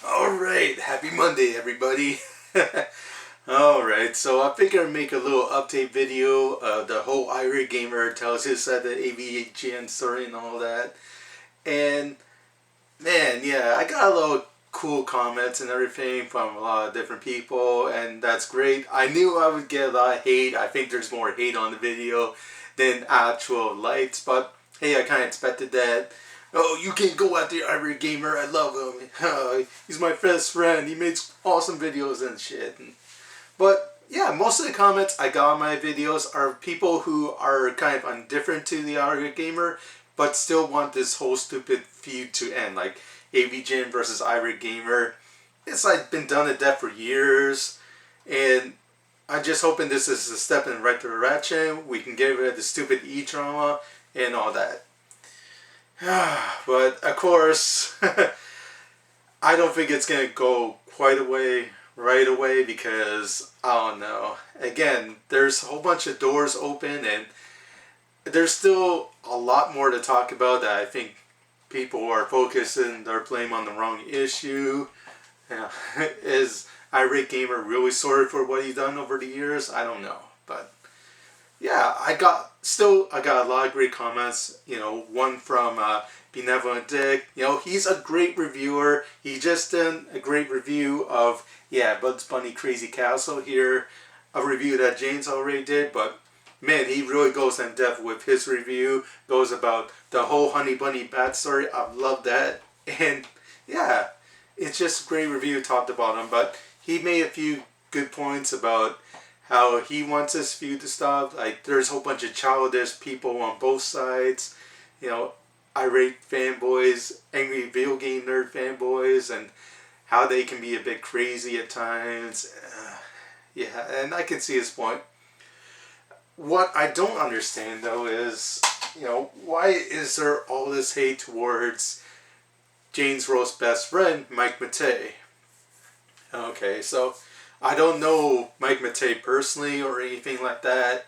Alright, happy Monday everybody. Alright, so I figured I'd make a little update video of the whole Irate gamer tells his side of the AVGN story and all that. And man, yeah, I got a lot of cool comments and everything from a lot of different people, and that's great. I knew I would get a lot of hate. I think there's more hate on the video than actual likes, but hey, I kind of expected that. Oh, you can't go after Irate Gamer. I love him. He's my best friend. He makes awesome videos and shit. But yeah, most of the comments I got on my videos are people who are kind of indifferent to the Irate Gamer, but still want this whole stupid feud to end. Like AVGN versus Irate Gamer. It's like been done to death for years, and I'm just hoping this is a step in the right direction. We can get rid of the stupid E-drama and all that. But of course, I don't think it's going to go quite away right away because, I don't know. Again, there's a whole bunch of doors open and there's still a lot more to talk about that I think people are focusing their blame on the wrong issue. Yeah. Is Irate Gamer really sorry for what he's done over the years? I don't know. But yeah, I got a lot of great comments. One from Benevolent Dick. He's a great reviewer. He just did a great review of Bugs Bunny Crazy Castle here, a review that James already did. But man, he really goes in depth with his review. Goes about the whole Honey Bunny Bat story. I love that, and yeah, it's just a great review top to bottom. But he made a few good points about how he wants this feud to stop. Like, there's a whole bunch of childish people on both sides. Irate fanboys, angry video game nerd fanboys, and how they can be a bit crazy at times. Yeah, and I can see his point. What I don't understand, though, is, why is there all this hate towards James Rose's best friend, Mike Matei? Okay, so I don't know Mike Matei personally or anything like that.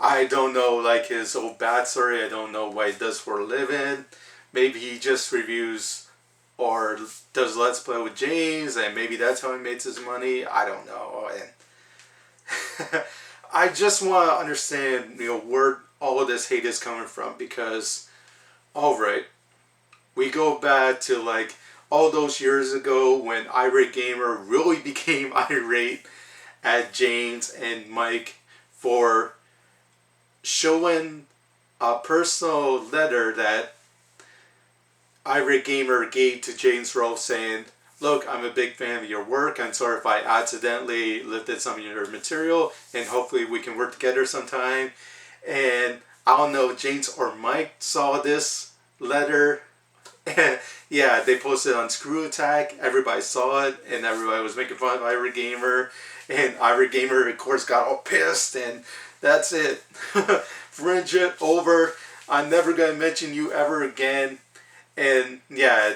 I don't know like his old backstory. I don't know what he does for a living. Maybe he just reviews or does Let's Play with James, and maybe that's how he makes his money. I don't know. And I just want to understand, where all of this hate is coming from, because, alright, we go back to like all those years ago when Irate Gamer really became irate at James and Mike for showing a personal letter that Irate Gamer gave to James Rolfe saying, look, I'm a big fan of your work. I'm sorry if I accidentally lifted some of your material, and hopefully we can work together sometime. And I don't know, James or Mike saw this letter. And yeah, they posted on Screw Attack. Everybody saw it, and everybody was making fun of Irate Gamer. And Irate Gamer, of course, got all pissed, and that's it. Friendship over. I'm never going to mention you ever again. And yeah,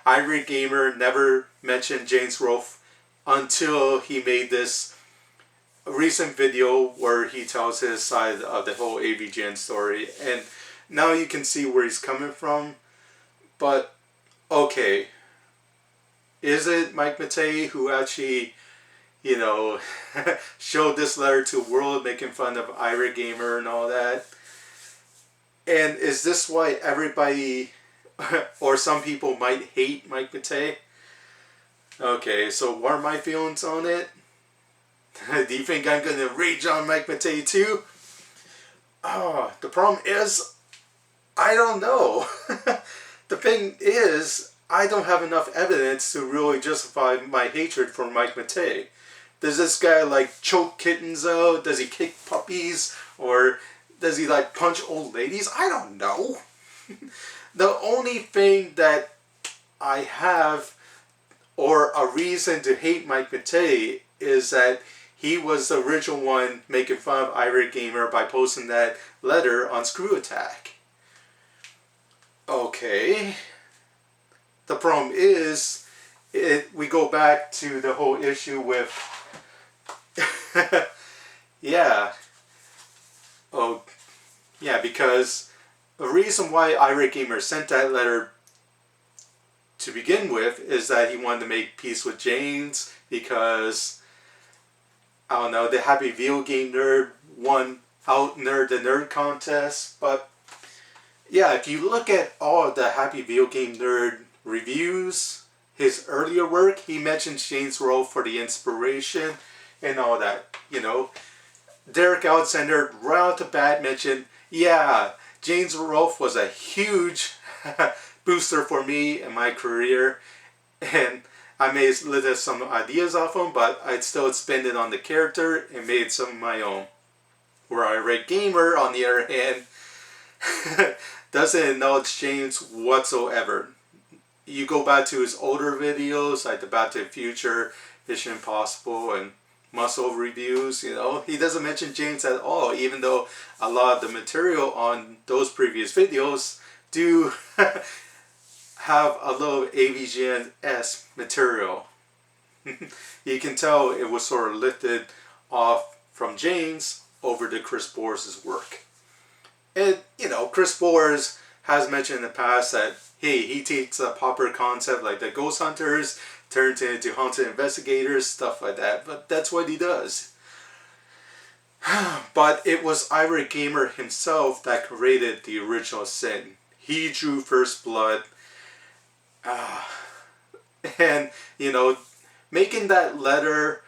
Irate Gamer never mentioned James Rolfe until he made this recent video where he tells his side of the whole AVGN story. And now you can see where he's coming from. But, okay, is it Mike Matei who actually, showed this letter to the world, making fun of Irate Gamer and all that? And is this why everybody, or some people, might hate Mike Matei? Okay, so what are my feelings on it? Do you think I'm going to rage on Mike Matei too? Oh, the problem is, I don't know. The thing is, I don't have enough evidence to really justify my hatred for Mike Matei. Does this guy like choke kittens out? Does he kick puppies? Or does he like punch old ladies? I don't know. The only thing that I have, or a reason to hate Mike Matei, is that he was the original one making fun of Irate Gamer by posting that letter on Screw Attack. Okay. The problem is, we go back to the whole issue with, yeah. Oh, yeah, because the reason why Irate Gamer sent that letter to begin with is that he wanted to make peace with James because, I don't know, the Happy Video Game Nerd won Out Nerd the Nerd contest. But yeah, if you look at all of the Happy Video Game Nerd reviews, his earlier work, he mentions James Rolfe for the inspiration and all that. You know, Derek Alexander right off the bat mentioned, yeah, James Rolfe was a huge booster for me in my career, and I may have lifted some ideas off him, but I'd still expanded on the character and made some of my own. Where Irate Gamer, on the other hand, doesn't acknowledge James whatsoever. You go back to his older videos, like the Back to the Future, Mission Impossible, and Muscle reviews, you know, he doesn't mention James at all, even though a lot of the material on those previous videos do have a little AVGN-esque material. You can tell it was sort of lifted off from James over to Chris Bores's work. And, you know, Chris Bores has mentioned in the past that, hey, he takes a popular concept like the Ghost Hunters, turns it into Haunted Investigators, stuff like that. But that's what he does. But it was Irate Gamer himself that created the original sin. He drew first blood. And, you know, making that letter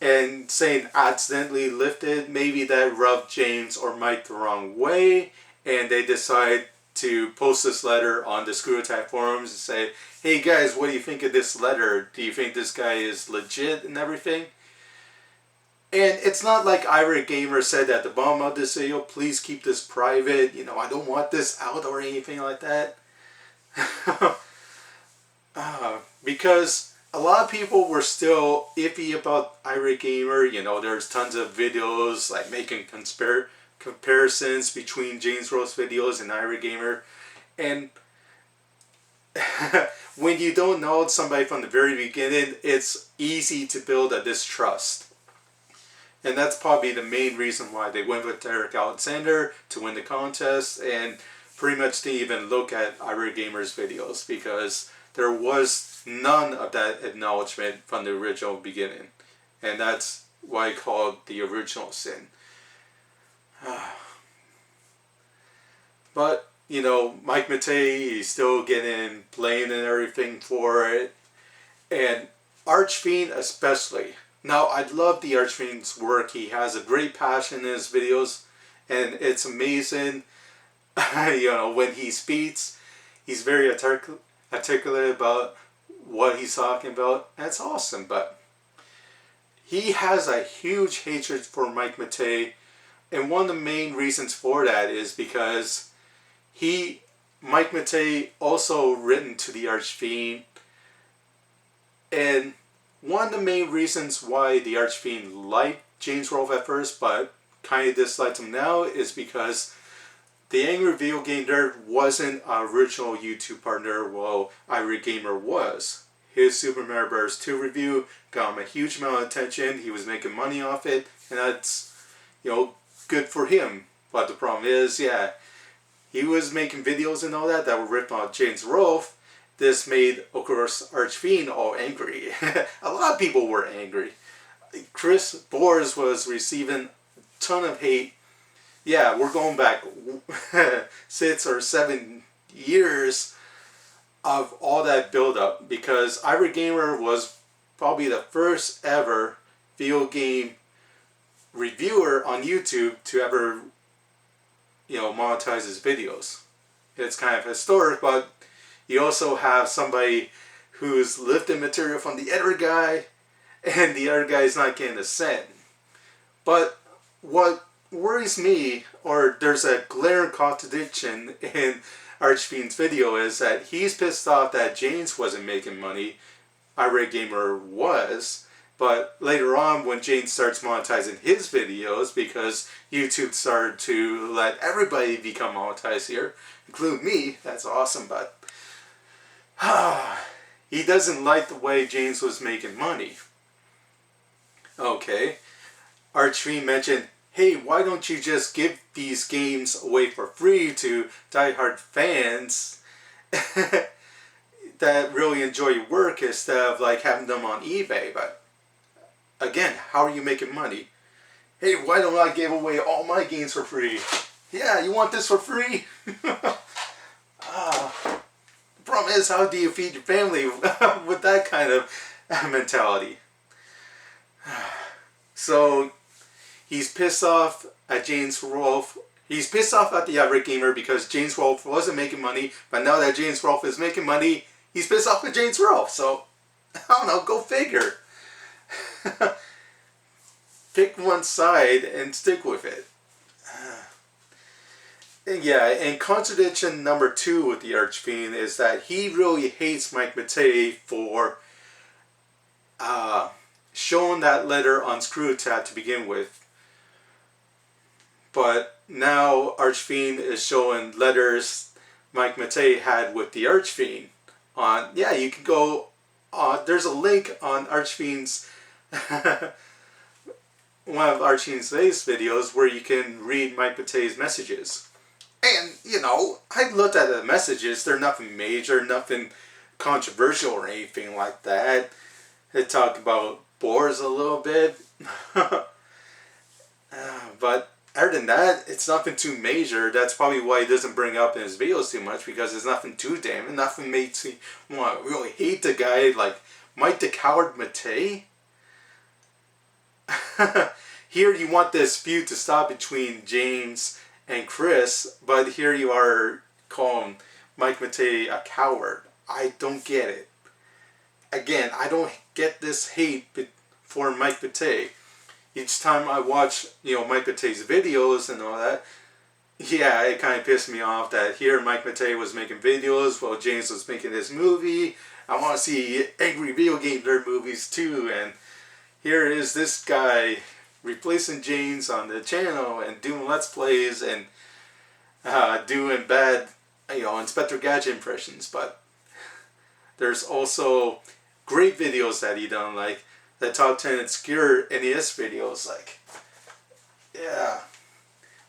and saying accidentally lifted, maybe that rubbed James or Mike the wrong way, and they decide to post this letter on the Screw Attack forums and say, hey guys, what do you think of this letter? Do you think this guy is legit and everything? And it's not like Irate Gamer said at the bottom of this video, please keep this private, you know, I don't want this out or anything like that. Because a lot of people were still iffy about Irate Gamer. You know, there's tons of videos like making comparisons between James Rolfe's videos and Irate Gamer. And when you don't know somebody from the very beginning, it's easy to build a distrust. And that's probably the main reason why they went with Derek Alexander to win the contest, and pretty much didn't even look at Irate Gamer's videos, because there was none of that acknowledgement from the original beginning. And that's why I called the original sin. But, you know, Mike Matei, he's still getting blamed and everything for it. And Archfiend especially. Now, I love the Archfiend's work. He has a great passion in his videos, and it's amazing. You know, when he speaks, he's very articulate about what he's talking about. That's awesome, but he has a huge hatred for Mike Matei, and one of the main reasons for that is because Mike Matei also written to the Archfiend, and one of the main reasons why the Archfiend liked James Rolfe at first, but kind of disliked him now, is because the Angry Video Game Nerd wasn't an original YouTube partner while Irate Gamer was. His Super Mario Bros. 2 review got him a huge amount of attention. He was making money off it, and that's, you know, good for him. But the problem is, yeah, he was making videos and all that were ripped on James Rolfe. This made, of course, Archfiend all angry. A lot of people were angry. Chris Bores was receiving a ton of hate. Yeah, we're going back 6 or 7 years of all that build-up, because Irate Gamer was probably the first ever video game reviewer on YouTube to ever, you know, monetize his videos. It's kind of historic, but you also have somebody who's lifted material from the other guy, and the other guy's not getting a cent. But what worries me, or there's a glaring contradiction in Archfiend's video, is that he's pissed off that James wasn't making money. Irate Gamer was. But later on, when James starts monetizing his videos, because YouTube started to let everybody become monetized here, including me, that's awesome, but he doesn't like the way James was making money. Okay. Archfiend mentioned, hey, why don't you just give these games away for free to diehard fans? that really enjoy your work instead of like having them on eBay. But again, how are you making money? Hey, why don't I give away all my games for free? Yeah, you want this for free? The problem is, how do you feed your family with that kind of mentality? So he's pissed off at James Rolfe. He's pissed off at the Irate Gamer because James Rolfe wasn't making money, but now that James Rolfe is making money, he's pissed off at James Rolfe. So, I don't know, go figure. Pick one side and stick with it. Yeah, and contradiction number 2 with the Archfiend is that he really hates Mike Matei for showing that letter on Screwtab to begin with. But now Archfiend is showing letters Mike Matei had with the Archfiend. Yeah, you can go, there's a link on Archfiend's, one of Archfiend's latest videos where you can read Mike Matei's messages. And, you know, I looked at the messages. They're nothing major, nothing controversial or anything like that. They talk about Boers a little bit. But other than that, it's nothing too major. That's probably why he doesn't bring up in his videos too much, because there's nothing too damning. Nothing makes me want to really hate the guy like Mike the Coward Matei. Here you want this feud to stop between James and Chris, but here you are calling Mike Matei a coward. I don't get it. Again, I don't get this hate for Mike Matei. Each time I watch, Mike Matei's videos and all that, yeah, it kind of pissed me off that here Mike Matei was making videos while James was making this movie. I want to see angry video game nerd movies too, and here is this guy replacing James on the channel and doing Let's Plays and doing bad, Inspector Gadget impressions. But there's also great videos that he done, like the top 10 obscure NES videos. Like, yeah,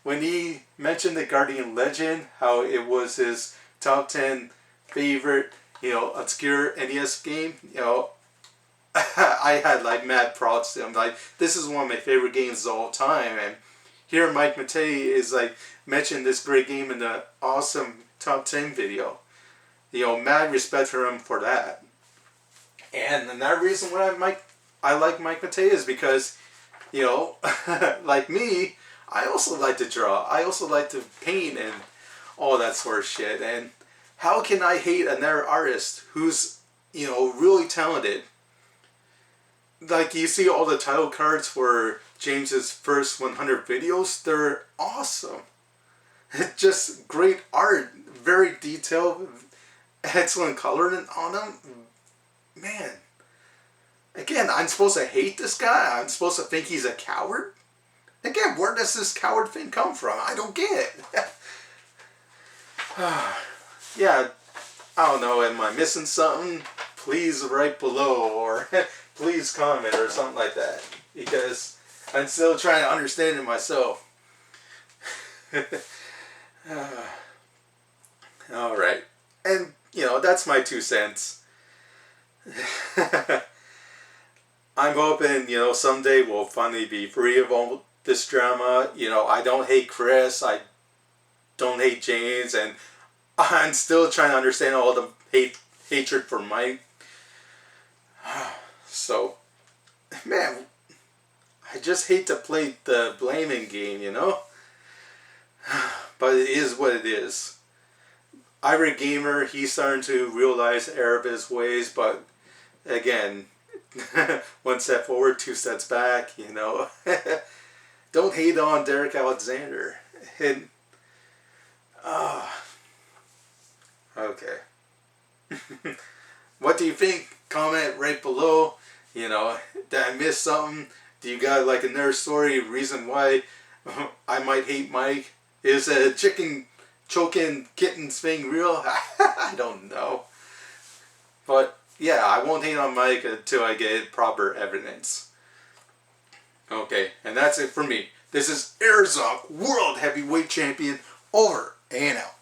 when he mentioned the Guardian Legend, how it was his top 10 favorite, obscure NES game, I had like mad props to him. Like, this is one of my favorite games of all time. And here Mike Matei is like mentioning this great game in the awesome top 10 video. Mad respect for him for that. And another reason why I like Mike Matei is because, like me, I also like to draw. I also like to paint and all that sort of shit. And how can I hate another artist who's, really talented? Like, you see all the title cards for James's first 100 videos, they're awesome. Just great art, very detailed, excellent coloring on them. Man, again, I'm supposed to hate this guy? I'm supposed to think he's a coward? Again, where does this coward thing come from? I don't get it. Yeah, I don't know, am I missing something? Please write below, or please comment or something like that, because I'm still trying to understand it myself. Alright, and that's my 2 cents. I'm hoping someday we'll finally be free of all this drama. I don't hate Chris, I don't hate James, and I'm still trying to understand all the hatred for Mike. So, man, I just hate to play the blaming game, But it is what it is. Irate Gamer, he's starting to realize the error of his ways, but again, 1 step forward, 2 steps back, Don't hate on Derek Alexander. And, okay. What do you think? Comment right below. Did I miss something? Do you got like another story, reason why I might hate Mike? Is a chicken choking kittens thing real? I don't know. But yeah, I won't hate on Mike until I get proper evidence. Okay, and that's it for me. This is Arizok, World Heavyweight Champion, over and out.